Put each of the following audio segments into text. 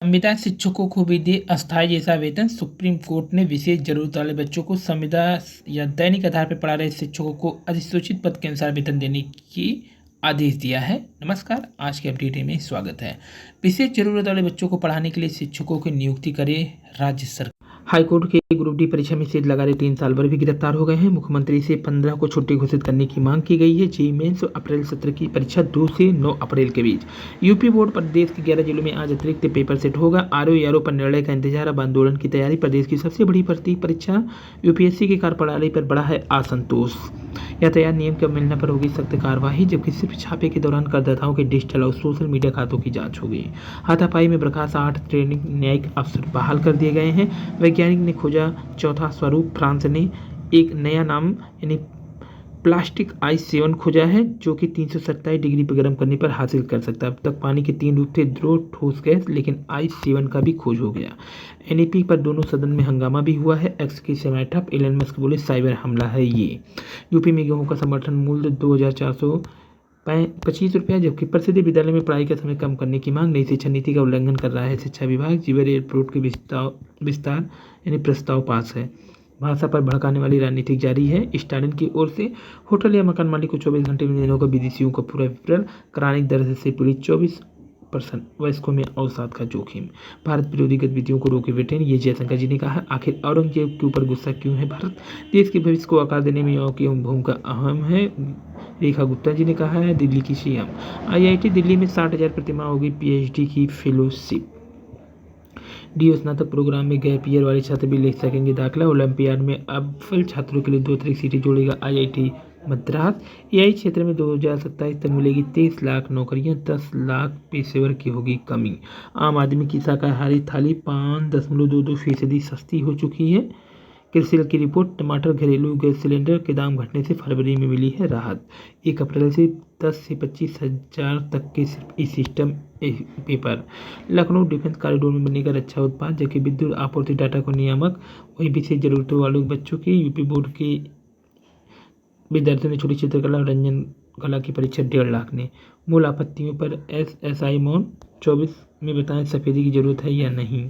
संविदा शिक्षकों को भी दे अस्थायी जैसा वेतन। सुप्रीम कोर्ट ने विशेष जरूरत वाले बच्चों को संविदा या दैनिक आधार पर पढ़ा रहे शिक्षकों को अधिसूचित पद के अनुसार वेतन देने की आदेश दिया है। नमस्कार, आज के अपडेट में स्वागत है। विशेष जरूरत वाले बच्चों को पढ़ाने के लिए शिक्षकों की नियुक्ति करे राज्य सरकार। हाईकोर्ट के ग्रुप डी परीक्षा में सीट लगा रहे 3 साल भर भी गिरफ्तार हो गए हैं। मुख्यमंत्री से 15 को छुट्टी घोषित करने की मांग की गई है। जेईई मेंस अप्रैल सत्र की परीक्षा 2 से 9 अप्रैल के बीच। यूपी बोर्ड प्रदेश के 11 जिलों में आज अतिरिक्त पेपर सेट होगा। आरओ पर निर्णय का इंतजार, अब आंदोलन की तैयारी। प्रदेश की सबसे बड़ी भर्ती परीक्षा यूपीएससी की कार्यप्रणाली पर बड़ा है असंतोष। यातायात नियम के मिलने पर होगी सख्त कार्रवाई, जबकि सिर्फ छापे के दौरान करदाताओं के डिजिटल और सोशल मीडिया खातों की जांच होगी। हाथापाई में बर्खास्त 8 ट्रेनिंग न्यायिक अफसर बहाल कर दिए गए हैं। वैज्ञानिक ने खोजा चौथा स्वरूप। फ्रांस ने एक नया नाम यानी प्लास्टिक आइस 7 खोजा है, जो कि 327 डिग्री पर गर्म करने पर हासिल कर सकता है। अब तक पानी के 3 रूप थे, द्रव, ठोस गैस, लेकिन आइस 7 का भी खोज हो गया। एनईपी पर दोनों सदन में हंगामा भी हुआ है। एक्स की सेवाएं ठप, एलन मस्क बोले साइबर हमला है ये। यूपी में गेहूं का समर्थन मूल्य 2425 रुपया, जबकि प्रसिद्ध विद्यालय में पढ़ाई का समय कम करने की मांग। नई शिक्षा नीति का उल्लंघन कर रहा है शिक्षा विभाग। जीवर एयरपोर्ट के विस्तार यानी प्रस्ताव पास है। भाषा पर भड़काने वाली राजनीति जारी है। स्टालिन की ओर से होटल या मकान मालिक को 24 घंटे में देने होगा विदेशियों का पूरा विवरण। कराने की दर से पूरी 24% वयस्कों में अवसाद का जोखिम। भारत विरोधी गतिविधियों को रोके ब्रिटेन, ये जयशंकर जी ने कहा। आखिर औरंगजेब के ऊपर गुस्सा क्यों है भारत? देश के भविष्य को आकार देने में युवाओं की भूमिका अहम है, रेखा गुप्ता जी ने कहा है। दिल्ली की सीएम। आईआईटी दिल्ली में 60,000 प्रतिमाह होगी पीएचडी की फेलोशिप। डीओ स्नातक प्रोग्राम में गैप ईयर वाले छात्र भी ले सकेंगे दाखिला। ओलंपियाड में अव्वल छात्रों के लिए 2 अतिरिक्त सीटें जोड़ेगा आईआईटी मद्रास। एआई क्षेत्र में 2027 तक मिलेगी 23 लाख नौकरियां, 10 लाख पेशेवर की होगी कमी। आम आदमी की शाकाहारी थाली 5.22% सस्ती हो चुकी है। क्रिसिल की रिपोर्ट। टमाटर, घरेलू गैस सिलेंडर के दाम घटने से फरवरी में मिली है राहत। 1 अप्रैल से 10 से 25 हज़ार तक के सिर्फ E system paper. Lucknow defence corridor में बनेगा रक्षा उत्पाद, जबकि विद्युत आपूर्ति डाटा को नियामक। वही विशेष जरूरतों वालों बच्चों की यूपी बोर्ड के विद्यार्थियों ने छोटी चित्रकला और रंजन कला की परीक्षा 1.5 लाख ने। मूल आपत्तियों पर एसएसआई मौन। 24 में बताएं सफेदी की जरूरत है या नहीं।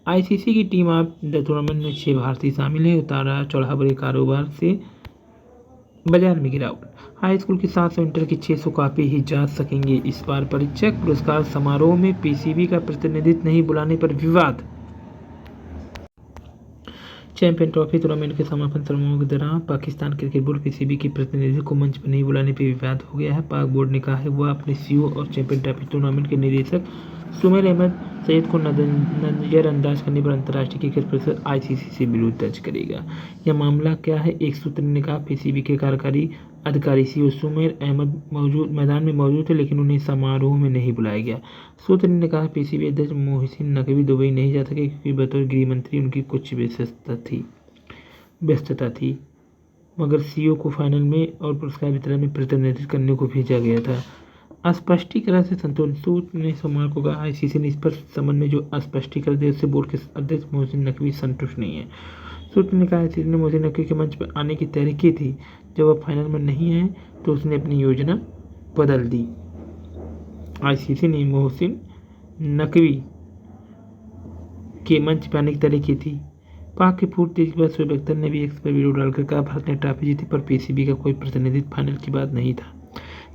आईसीसी की टीम ऑफ द टूर्नामेंट में 6 भारतीय शामिल हैं। उतारा चढ़ाव बड़े कारोबार से बाजार में गिरावट। हाई स्कूल की 700, इंटर की 600 कॉपी ही जा सकेंगे इस बार परीक्षक। पुरस्कार समारोह में पीसीबी का प्रतिनिधित्व नहीं बुलाने पर विवाद। चैंपियन ट्रॉफी टूर्नामेंट के समापन समारोह के दौरान पाकिस्तान क्रिकेट बोर्ड पीसीबी के प्रतिनिधि को मंच पर नहीं बुलाने पर विवाद हो गया है। पाक बोर्ड ने कहा है वह अपने सीईओ और चैंपियन ट्रॉफी टूर्नामेंट के निदेशक सुमेर अहमद सैयद को नजरअंदाज करने पर अंतर्राष्ट्रीय क्रिकेट परिषद आईसीसी से विरोध दर्ज करेगा। यह मामला क्या है? एक सूत्र ने कहा पीसीबी के कार्यकारी अधिकारी सीईओ सुमेर अहमद मैदान में मौजूद थे, लेकिन उन्हें समारोह में नहीं बुलाया गया। सूत्र ने कहा पीसीबी अध्यक्ष मोहसिन नकवी दुबई नहीं जा सके क्योंकि बतौर गृह मंत्री उनकी कुछ व्यस्तता थी, मगर सीईओ को फाइनल में और पुरस्कार वितरण में प्रतिनिधित्व करने को भेजा गया था। स्पष्टीकरण से संतोष। सूत्र ने सोमवार को कहा आईसीसी ने स्पष्ट संबंध में जो स्पष्टीकरण दिया उससे बोर्ड के अध्यक्ष मोहसिन नकवी संतुष्ट नहीं है। सूत्र ने कहा आईसीसी ने मोहसिन नकवी के मंच पर आने की तैयारी की थी। जब वह फाइनल में नहीं आए तो उसने अपनी योजना बदल दी। आईसीसी ने मोहसिन नकवी के मंच पर आने की तैयारी की थी। पाक के पूर्व तेज गेंदबाज शोएब अख्तर ने भी एक्स पर वीडियो डालकर कहा भारत ने ट्रॉफी जीती पर पीसीबी का कोई प्रतिनिधित्व फाइनल की बात नहीं था,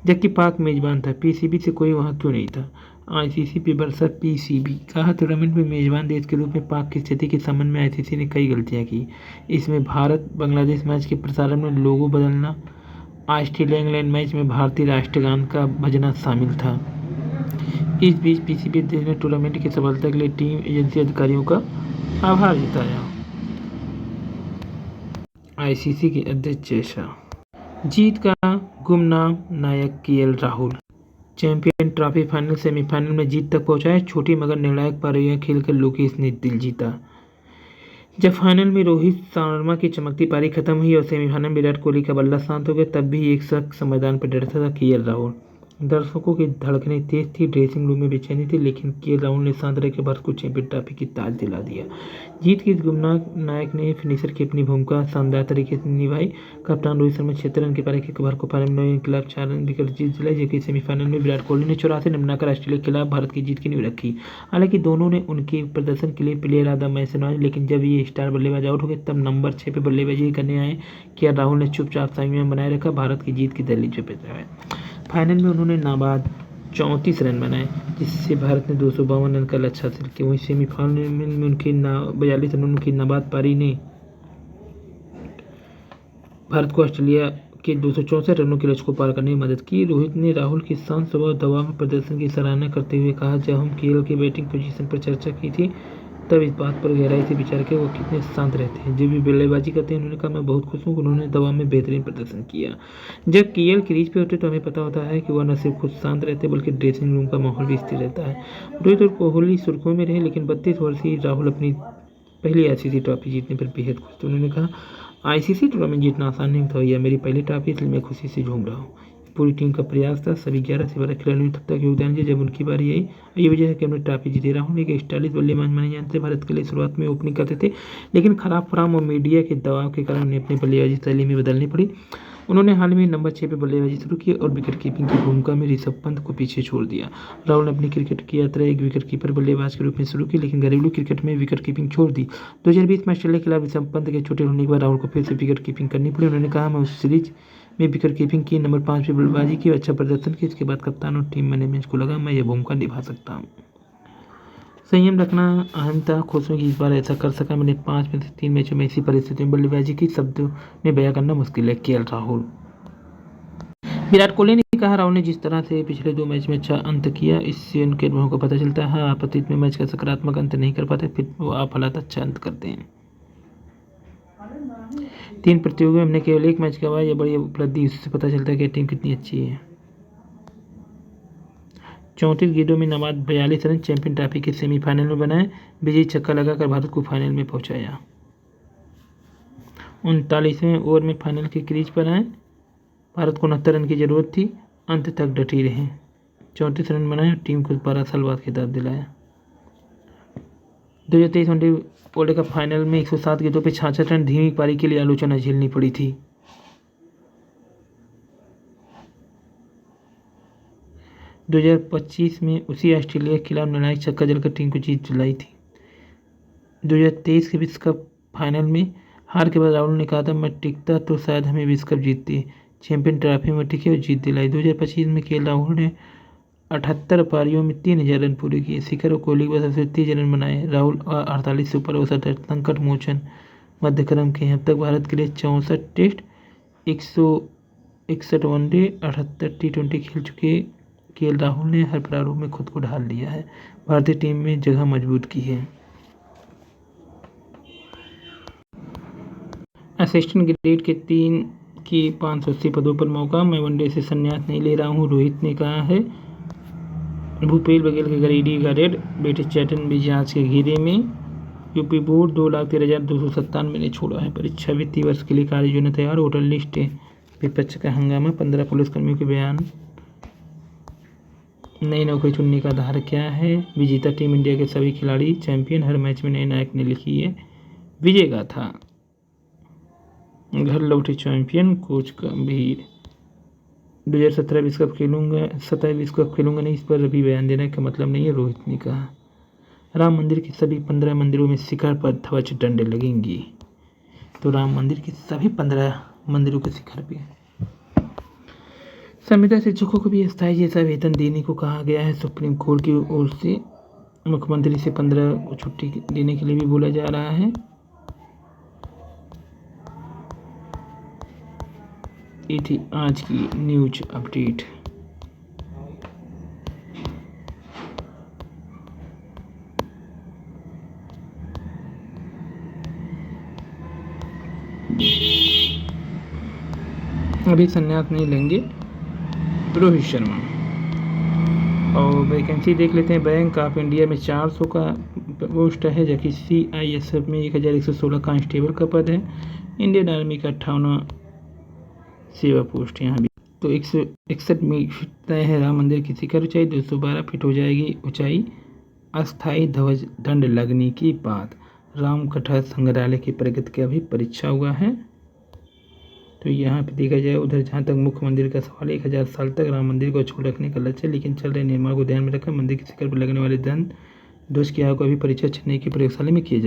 जबकि पाक मेजबान था। पीसीबी से कोई वहां क्यों नहीं था? आईसीसी पे बरसा पीसीबी। कहा टूर्नामेंट में मेजबान देश के रूप में पाक की स्थिति के संबंध में आईसीसी ने कई गलतियां की। इसमें भारत बांग्लादेश मैच के प्रसारण में लोगो बदलना, ऑस्ट्रेलिया इंग्लैंड मैच में भारतीय राष्ट्रगान का बजना शामिल था। इस बीच पीसीबी अध्यक्ष ने टूर्नामेंट की सफलता के लिए टीम एजेंसी अधिकारियों का आभार जताया। आईसीसी के अध्यक्ष जैसा जीत का गुमनाम नायक KL Rahul. Champion trophy final semifinal में जीत तक पहुंचाए। छोटी मगर निर्णायक पारियां खेलकर लोकेश ने दिल जीता। जब फाइनल में रोहित शर्मा की चमकती पारी खत्म हुई और सेमीफाइनल में विराट कोहली का बल्ला शांत हो गया, तब भी एक शख्स मैदान पर डरता था, केएल राहुल। दर्शकों की धड़कनें तेज थी, ड्रेसिंग रूम में बेचैनी थी, लेकिन के राहुल ने शांत रह के भारत को चैंपियन ट्रॉफी की ताज दिला दिया। जीत की इस गुमनाक नायक ने फिनिशर की अपनी भूमिका शानदार तरीके से निभाई। कप्तान रोहित शर्मा 76 रन के पारी के भारत को फाइनल में के खिलाफ 4 रन विकेट जीत दिलाई, जबकि सेमीफाइनल में विराट कोहली ने 84 रन बनाकर ऑस्ट्रेलिया के खिलाफ भारत की जीत की नींव रखी। हालांकि दोनों ने उनके प्रदर्शन के लिए प्लेयर ऑफ द मैच चुनाया, लेकिन जब ये स्टार बल्लेबाज आउट हो गए तब नंबर 6 पे बल्लेबाजी करने आए के राहुल ने चुपचाप संयम बनाए रखा, भारत की जीत की दहलीज पे है। फाइनल में उन्होंने नाबाद 34 रन बनाए, जिससे भारत ने 252 रन का लक्ष्य हासिल किया। वहीं सेमीफाइनल में उनके 42 रनों की नाबाद पारी ने भारत को ऑस्ट्रेलिया के 264 रनों के लक्ष्य को पार करने में मदद की। रोहित ने राहुल के शांत स्वभाव दबाव में प्रदर्शन की सराहना करते हुए कहा, जब हम केएल के बैटिंग पोजीशन पर चर्चा की थी तब इस बात पर गहराई से विचार किया वो कितने शांत रहते हैं। जब भी बल्लेबाजी करते हैं उन्होंने कहा, मैं बहुत खुश हूँ, उन्होंने दबाव में बेहतरीन प्रदर्शन किया। जब केएल क्रीज पे होते तो हमें पता होता है कि वह न सिर्फ खुद शांत रहते बल्कि ड्रेसिंग रूम का माहौल भी स्थिर रहता है। रोहित और कोहली सुर्खियों में रहे, लेकिन 32 वर्षीय राहुल अपनी पहली आईसीसी ट्रॉफी जीतने पर बेहद खुश थे। उन्होंने कहा, आईसीसी टूर्नामेंट जीतना आसान नहीं था, यह मेरी पहली ट्रॉफी, इसलिए मैं खुशी से झूम रहा हूँ। पूरी टीम का प्रयास था, सभी 11 से 12 खिलाड़ियों ने तब तक योगदान दिया जब उनकी बारी आई। ये वजह है कि हमने ट्रॉफी जीती। राहुल एक स्टाइलिश बल्लेबाज माने जाते, भारत के लिए शुरुआत में ओपनिंग करते थे, लेकिन खराब फॉर्म और मीडिया के दबाव के कारण उन्हें अपनी बल्लेबाजी शैली में बदलनी पड़ी। उन्होंने हाल ही में नंबर 6 पर बल्लेबाजी शुरू की और विकेट कीपिंग की भूमिका में ऋषभ पंत को पीछे छोड़ दिया। राहुल ने अपनी क्रिकेट की यात्रा एक विकेट कीपर बल्लेबाज के रूप में शुरू की, लेकिन घरेलू क्रिकेट में विकेट कीपिंग छोड़ दी। 2020 में ऑस्ट्रेलिया के खिलाफ ऋषभ पंत के चोटिल होने के बाद राहुल को फिर से विकेट कीपिंग करनी पड़ी। उन्होंने कहा, मैं उस सीरीज में विकेट कीपिंग की, नंबर 5 पे बल्लेबाजी की, अच्छा प्रदर्शन किया। इसके बाद कप्तान और टीम मैनेजमेंट को लगा मैं यह भूमिका निभा सकता हूँ। संयम रखना अहम था, खुश हूं कि इस बार ऐसा कर सका। मैंने 5 में से 3 मैचों में ऐसी परिस्थितियों में बल्लेबाजी की, शब्दों में बयां करना मुश्किल है। केएल राहुल। विराट कोहली ने कहा, राहुल ने जिस तरह से पिछले 2 मैच में अच्छा अंत किया, इससे उनके अनुभव का पता चलता है। आप अतीत में मैच का सकारात्मक अंत नहीं कर पाते, फिर वो आप हालात अच्छा अंत करते हैं। 3 प्रतियोगियों में हमने केवल 1 मैच गंवाया, यह बड़ी उपलब्धि, इससे पता चलता है कि टीम कितनी अच्छी है। 34 गेंदों में नाबाद 42 रन चैंपियन ट्रॉफी के सेमीफाइनल में बनाए, विजयी छक्का लगाकर भारत को फाइनल में पहुंचाया। 39वें ओवर में फाइनल के क्रीज पर आए, भारत को 69 रन की जरूरत थी, अंत तक डटी रहे, 34 रन बनाए और टीम को 12 साल बाद खिताब दिलाया। 2023 वनडे वर्ल्ड कप फाइनल में 107 गेंदों पर 66 रन, धीमी पारी के लिए आलोचना झेलनी पड़ी थी। 2025 में उसी ऑस्ट्रेलिया के खिलाफ निर्णायक छक्का जलकर टीम को जीत दिलाई थी। 2023 के विश्व कप फाइनल में हार के बाद राहुल ने कहा था, मैं टिकता तो शायद हमें विश्व कप जीतती। चैंपियन ट्रॉफी में टिके और जीत दिलाई। 2025 में केएल राहुल ने 78 पारियों में 3000 रन पूरे किए। शिखर और कोहली के बाद 30 रन बनाए। राहुल 48 से ऊपर औसत संकट मोचन मध्यक्रम के हैं। अब तक भारत के लिए 64 टेस्ट, 161 वनडे, 78 टी20 खेल चुके केएल राहुल ने हर प्रारूप में खुद को ढाल लिया है, भारतीय टीम में जगह मजबूत की है। असिस्टेंट ग्रेड के 3 की 580 पदों पर मौका, मैं वनडे से संन्यास नहीं ले रहा हूं, रोहित ने कहा है। भूपेश बघेल के घर ईडी का रेड, बेटे चैतन भी जांच के घेरे में। यूपी बोर्ड 2,13,297 ने छोड़ा है परीक्षा। वित्तीय वर्ष के लिए कार्य योजना तैयार, होटल लिस्ट विपक्ष का हंगामा, 15 पुलिसकर्मियों के बयान। नई नौकरी चुनने का आधार क्या है, विजेता टीम इंडिया के सभी खिलाड़ी चैंपियन, हर मैच में नए नायक ने लिखी है विजय गाथा। घर लौटे चैंपियन, कोच गंभीर। 2017 विश्व कप खेलूंगा, 27 विश्व कप खेलूंगा नहीं, इस पर अभी बयान देने का मतलब नहीं है, रोहित ने कहा। राम मंदिर के सभी 15 मंदिरों में शिखर पर ध्वज डंडे लगेंगी। तो राम मंदिर के सभी 15 मंदिरों के शिखर पे संविदा शिक्षकों को भी अस्थायी जैसा वेतन देने को कहा गया है। सुप्रीम कोर्ट की ओर से मुख्यमंत्री से 15 को छुट्टी देने के लिए भी बोला जा रहा है। ये थी आज की न्यूज अपडेट। अभी संन्यास नहीं लेंगे रोहित शर्मा। और वैकेंसी देख लेते हैं। बैंक ऑफ इंडिया में 400 का पोस्ट है, जबकि CISF में 1116 कांस्टेबल का पद है। इंडियन आर्मी का 58 सेवा पोस्ट यहाँ भी। तो 161 फीट तय है राम मंदिर की शिखर ऊंचाई, 212 फीट हो जाएगी ऊंचाई। अस्थायी ध्वज दंड लगने की बात, राम कथा संग्रहालय की प्रगति का भी परीक्षा हुआ है। तो यहाँ पे देखा जाए उधर जहाँ तक मुख्य मंदिर का सवाल, 1000 साल तक राम मंदिर को छोड़ रखने का लक्ष्य, लेकिन चल रहे निर्माण को ध्यान में रखकर मंदिर की शिखर पर लगने वाले ध्वज की आग को अभी परीक्षा चेन्नई की प्रयोगशाला में किए जा